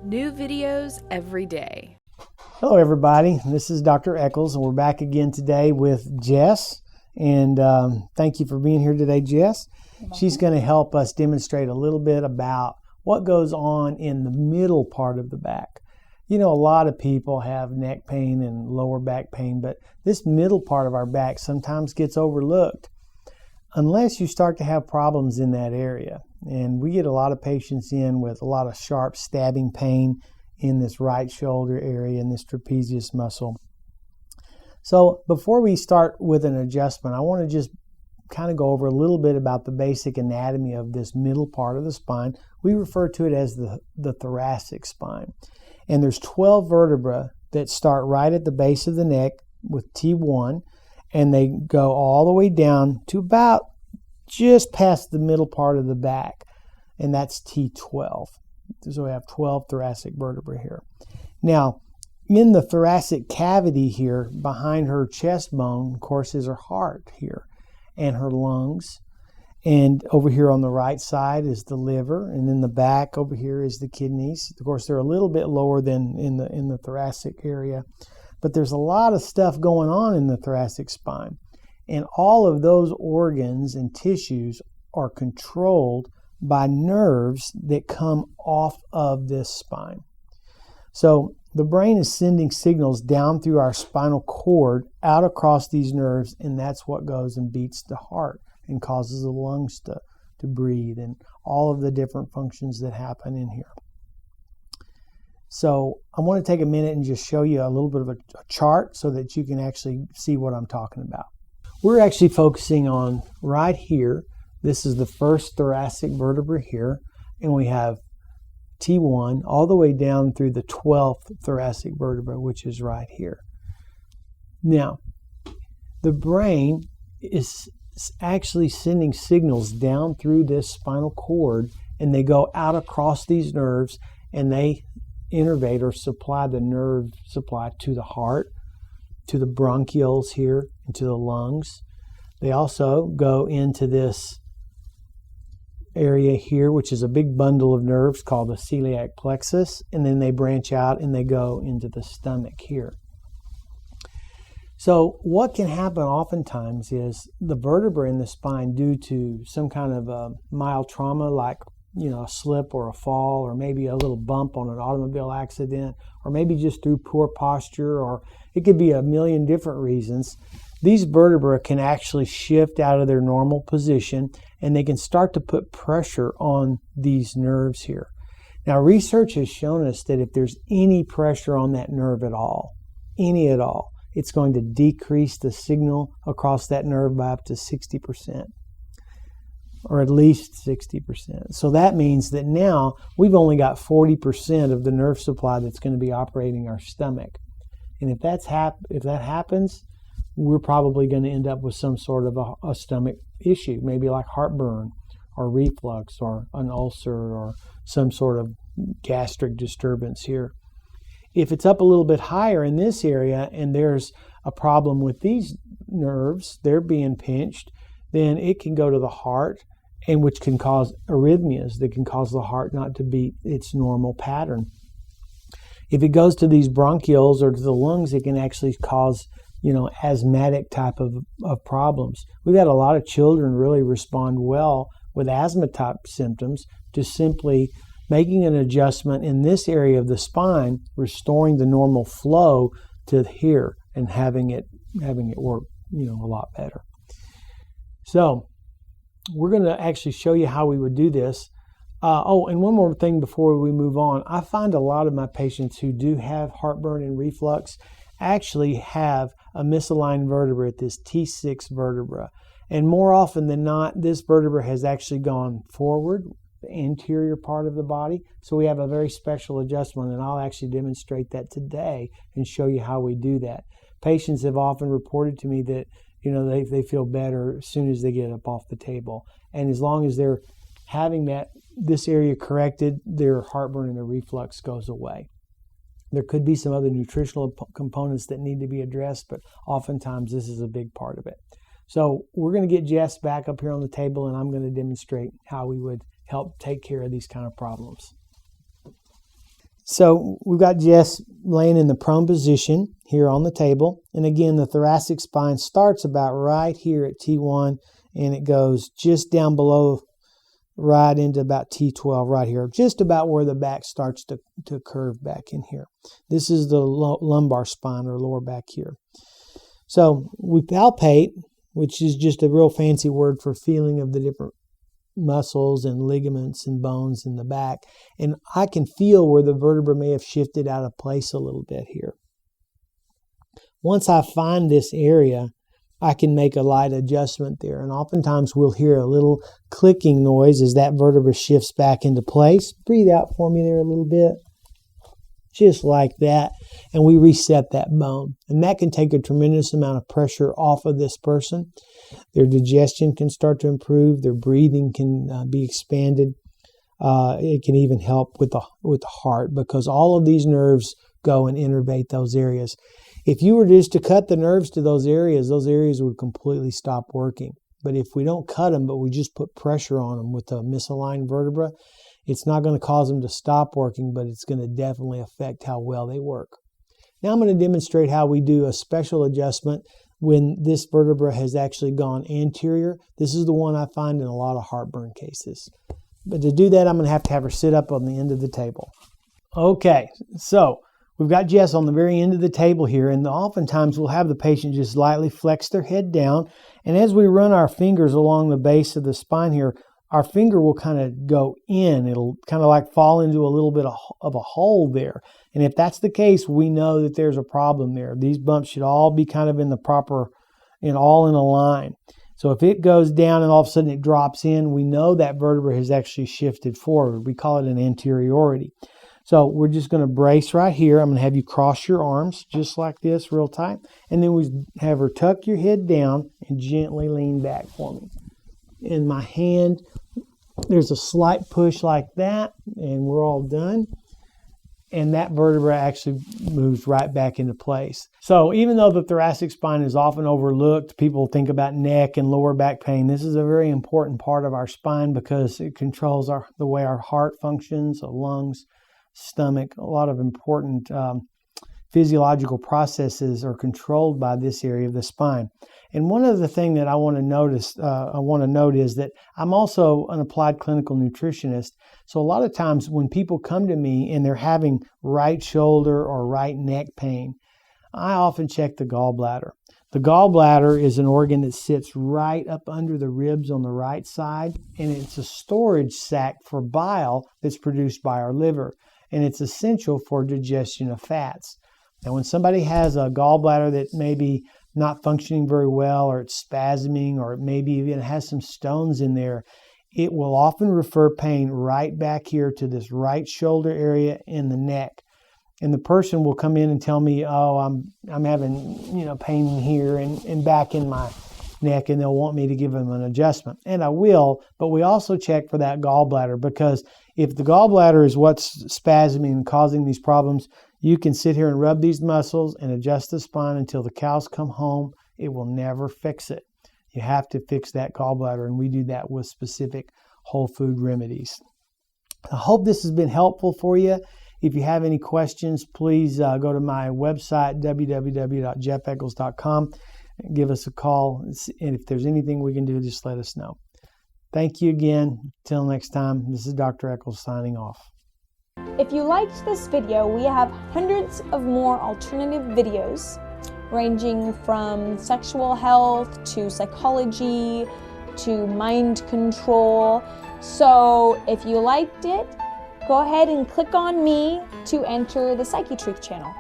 New videos every day. Hello everybody, this is Dr. Echols and we're back again today with Jess. And thank you for being here today, Jess. She's going to help us demonstrate a little bit about what goes on in the middle part of the back. You know, a lot of people have neck pain and lower back pain, but this middle part of our back sometimes gets overlooked unless you start to have problems in that area. And we get a lot of patients in with a lot of sharp stabbing pain in this right shoulder area and this trapezius muscle. So before we start with an adjustment, I want to just kind of go over a little bit about the basic anatomy of this middle part of the spine. We refer to it as the thoracic spine. And there's 12 vertebrae that start right at the base of the neck with T1, and they go all the way down to about just past the middle part of the back, and that's T12. So we have 12 thoracic vertebrae here. Now, in the thoracic cavity here, behind her chest bone, of course, is her heart here, and her lungs. And over here on the right side is the liver, and in the back over here is the kidneys. Of course, they're a little bit lower than in the thoracic area, but there's a lot of stuff going on in the thoracic spine. And all of those organs and tissues are controlled by nerves that come off of this spine. So the brain is sending signals down through our spinal cord out across these nerves, and that's what goes and beats the heart and causes the lungs to breathe and all of the different functions that happen in here. So I want to take a minute and just show you a little bit of a chart so that you can actually see what I'm talking about. We're actually focusing on right here. This is the first thoracic vertebra here, and we have T1 all the way down through the 12th thoracic vertebra, which is right here. Now, the brain is actually sending signals down through this spinal cord, and they go out across these nerves, and they innervate or supply the nerve supply to the heart, to the bronchioles here, and to the lungs. They also go into this area here, which is a big bundle of nerves called the celiac plexus, and then they branch out and they go into the stomach here. So what can happen oftentimes is the vertebrae in the spine, due to some kind of a mild trauma like a slip or a fall, or maybe a little bump on an automobile accident, or maybe just through poor posture, or it could be a million different reasons. These vertebrae can actually shift out of their normal position, and they can start to put pressure on these nerves here. Now, research has shown us that if there's any pressure on that nerve at all, any at all, it's going to decrease the signal across that nerve by up to 60%, or at least 60%. So that means that now we've only got 40% of the nerve supply that's going to be operating our stomach. And if that happens, we're probably going to end up with some sort of a stomach issue, maybe like heartburn or reflux or an ulcer or some sort of gastric disturbance here. If it's up a little bit higher in this area and there's a problem with these nerves, they're being pinched, then it can go to the heart, and which can cause arrhythmias that can cause the heart not to beat its normal pattern. If it goes to these bronchioles or to the lungs, it can actually cause asthmatic type of problems. We've had a lot of children really respond well with asthma type symptoms to simply making an adjustment in this area of the spine, restoring the normal flow to here and having it work a lot better. So we're going to actually show you how we would do this. And one more thing before we move on. I find a lot of my patients who do have heartburn and reflux actually have a misaligned vertebra at this T6 vertebra. And more often than not, this vertebra has actually gone forward, the anterior part of the body. So we have a very special adjustment, and I'll actually demonstrate that today and show you how we do that. Patients have often reported to me that they feel better as soon as they get up off the table. And as long as they're having this area corrected, their heartburn and their reflux goes away. There could be some other nutritional components that need to be addressed, but oftentimes this is a big part of it. So we're going to get Jess back up here on the table, and I'm going to demonstrate how we would help take care of these kind of problems. so we've got Jess laying in the prone position here on the table. And again, the thoracic spine starts about right here at T1 and it goes just down below right into about T12 right here, just about where the back starts to curve back in here. This is the lumbar spine or lower back here. So we palpate, which is just a real fancy word for feeling of the different muscles and ligaments and bones in the back. And I can feel where the vertebra may have shifted out of place a little bit here. Once I find this area, I can make a light adjustment there. And oftentimes we'll hear a little clicking noise as that vertebra shifts back into place. Breathe out for me there a little bit. Just like that. And we reset that bone. And that can take a tremendous amount of pressure off of this person. Their digestion can start to improve. Their breathing can be expanded. It can even help with the heart, because all of these nerves go and innervate those areas. If you were just to cut the nerves to those areas would completely stop working. But if we don't cut them, but we just put pressure on them with the misaligned vertebra, it's not going to cause them to stop working, but it's going to definitely affect how well they work. Now I'm going to demonstrate how we do a special adjustment when this vertebra has actually gone anterior. This is the one I find in a lot of heartburn cases. But to do that, I'm going to have her sit up on the end of the table. Okay, so we've got Jess on the very end of the table here, and oftentimes we'll have the patient just lightly flex their head down. And as we run our fingers along the base of the spine here, our finger will kind of go in. It'll kind of like fall into a little bit of a hole there. And if that's the case, we know that there's a problem there. These bumps should all be kind of in the proper, all in a line. So if it goes down and all of a sudden it drops in, we know that vertebra has actually shifted forward. We call it an anteriority. So we're just going to brace right here. I'm going to have you cross your arms just like this, real tight. And then we have her tuck your head down and gently lean back for me. In my hand, there's a slight push like that, and we're all done. And that vertebra actually moves right back into place. So even though the thoracic spine is often overlooked, people think about neck and lower back pain. This is a very important part of our spine because it controls the way our heart functions, our lungs, stomach. A lot of important physiological processes are controlled by this area of the spine. And one of the things that I want to note is that I'm also an applied clinical nutritionist. So a lot of times when people come to me and they're having right shoulder or right neck pain, I often check the gallbladder. The gallbladder is an organ that sits right up under the ribs on the right side, and it's a storage sac for bile that's produced by our liver, and it's essential for digestion of fats. Now, when somebody has a gallbladder that may be not functioning very well, or it's spasming, or it maybe even has some stones in there, it will often refer pain right back here to this right shoulder area in the neck. And the person will come in and tell me, oh, I'm having pain here and back in my neck, and they'll want me to give them an adjustment. And I will, but we also check for that gallbladder, because if the gallbladder is what's spasming and causing these problems, you can sit here and rub these muscles and adjust the spine until the cows come home. It will never fix it. You have to fix that gallbladder, and we do that with specific whole food remedies. I hope this has been helpful for you. If you have any questions, please go to my website, www.jeffells.com. Give us a call, and if there's anything we can do, just let us know. Thank you again. Till next time, this is Dr. Echols signing off. If you liked this video, we have hundreds of more alternative videos ranging from sexual health to psychology to mind control. So if you liked it, go ahead and click on me to enter the Psychetruth channel.